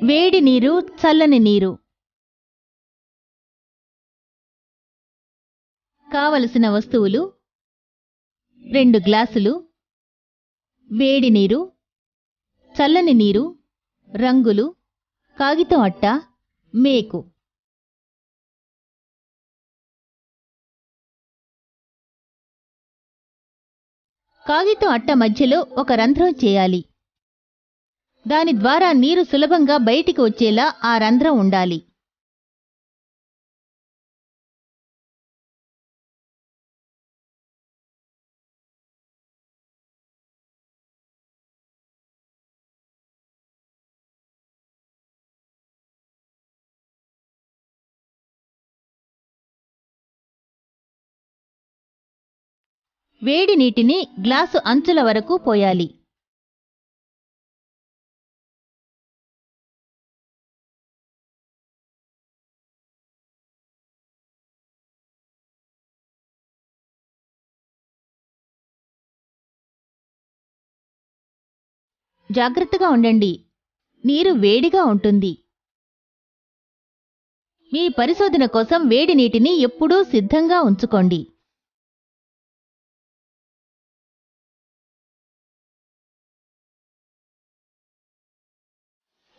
వేడి నీరు, చల్లని నీరు. కావలసిన వస్తువులు: 2 గ్లాసులు వేడి నీరు, చల్లని నీరు, రంగులు, కాగితం అట్ట, మేకు. కాగితం అట్ట మధ్యలో ఒక రంధ్రం చేయాలి. దాని ద్వారా నీరు సులభంగా బయటికి వచ్చేలా ఆ రంధ్రం ఉండాలి. వేడి నీటిని గ్లాసు అంచుల వరకు పోయాలి. జాగ్రత్తగా ఉండండి, నీరు వేడిగా ఉంటుంది. మీ పరిశోధన కోసం వేడి నీటిని ఎప్పుడూ సిద్ధంగా ఉంచుకోండి.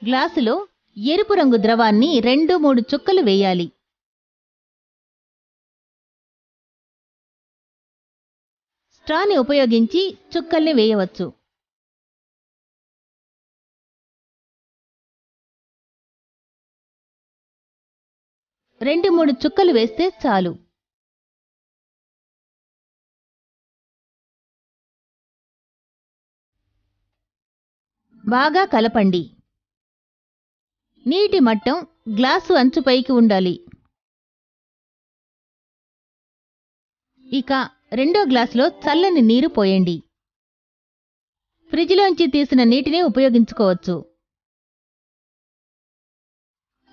గ్లాసులో ఎరుపు రంగు ద్రవాన్ని 2-3 చుక్కలు వేయాలి. స్ట్రాని ఉపయోగించి చుక్కల్ని వేయవచ్చు. రెండు మూడు చుక్కలు వేస్తే చాలు. బాగా కలపండి. నీటి మట్టం గ్లాసు అంచుపైకి ఉండాలి. ఇక రెండో గ్లాసులో చల్లని నీరు పోయండి. ఫ్రిడ్జ్లోంచి తీసిన నీటిని ఉపయోగించుకోవచ్చు.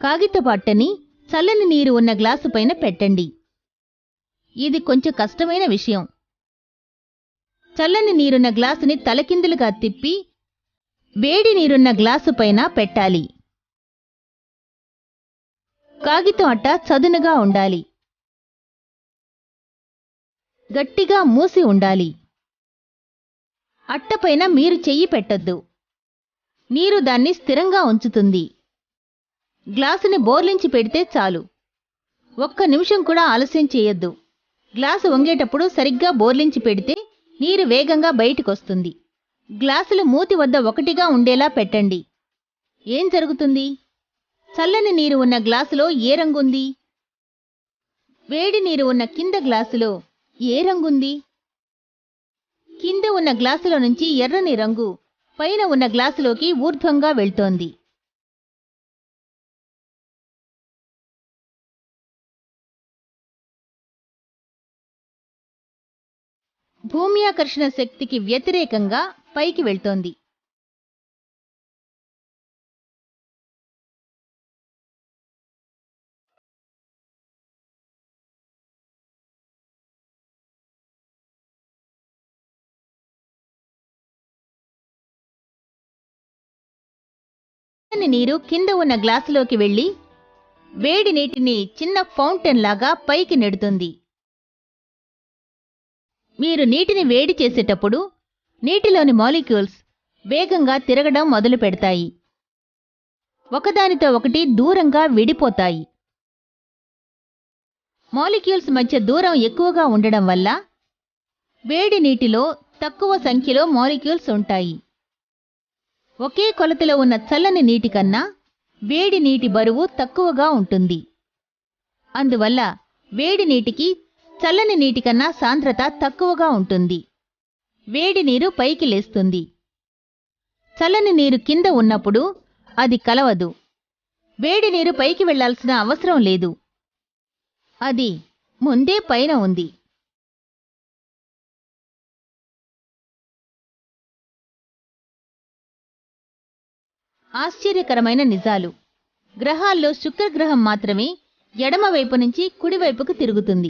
కాగితపు అట్టని చల్లని నీరు ఉన్న గ్లాసు పైన పెట్టండి. ఇది కొంచెం కష్టమైన విషయం. చల్లని నీరున్న గ్లాసుని తలకిందులుగా తిప్పి వేడి నీరున్న గ్లాసు పైన పెట్టాలి. కాగితం అట్ట చదునుగా ఉండాలి. గట్టిగా మూసి ఉండాలి. అట్టపైన మీరు చెయ్యి పెట్టొద్దు. నీరు దాన్ని స్థిరంగా ఉంచుతుంది. గ్లాసుని బోర్లించి పెడితే చాలు. 1 నిమిషం కూడా ఆలస్యం చేయొద్దు. గ్లాసు వంగేటప్పుడు సరిగ్గా బోర్లించి పెడితే నీరు వేగంగా బయటికొస్తుంది. గ్లాసులు మూతి వద్ద ఒకటిగా ఉండేలా పెట్టండి. ఏం జరుగుతుంది? చల్లని నీరు ఉన్న గ్లాసులో ఏ రంగుంది? వేడి నీరు ఉన్న కింద గ్లాసులో ఏ రంగుంది? కింద ఉన్న గ్లాసులో నుంచి ఎర్రని రంగు పైన ఉన్న గ్లాసులోకి ఊర్ధ్వంగా వెళ్తోంది. భూమి ఆకర్షణ శక్తికి వ్యతిరేకంగా పైకి వెళ్తోంది. నీరు కింద ఉన్న గ్లాసులోకి వెళ్ళి వేడి నీటిని చిన్న ఫౌంటైన్ లాగా పైకి నెడుతుంది. మీరు నీటిని వేడి చేసేటప్పుడు నీటిలోని మాలిక్యూల్స్ వేగంగా తిరగడం మొదలు పెడతాయి. ఒకదానితో ఒకటి దూరంగా విడిపోతాయి. మాలిక్యూల్స్ మధ్య దూరం ఎక్కువగా ఉండడం వల్ల వేడి నీటిలో తక్కువ సంఖ్యలో మాలిక్యూల్స్ ఉంటాయి. ఒకే కొలతలో ఉన్న చల్లని నీటి కన్నా వేడి నీటి బరువు తక్కువగా ఉంటుంది. అందువల్ల వేడి నీటికి చల్లని నీటి కన్నా సాంద్రత తక్కువగా ఉంటుంది. వేడి నీరు పైకి లేస్తుంది. చల్లని నీరు కింద ఉన్నప్పుడు అది కలవదు. వేడి నీరు పైకి వెళ్లాల్సిన అవసరం లేదు. అది ముందే పైన ఉంది. ఆశ్చర్యకరమైన నిజాలు. గ్రహాల్లో శుక్రగ్రహం మాత్రమే ఎడమవైపు నుంచి కుడివైపుకు తిరుగుతుంది.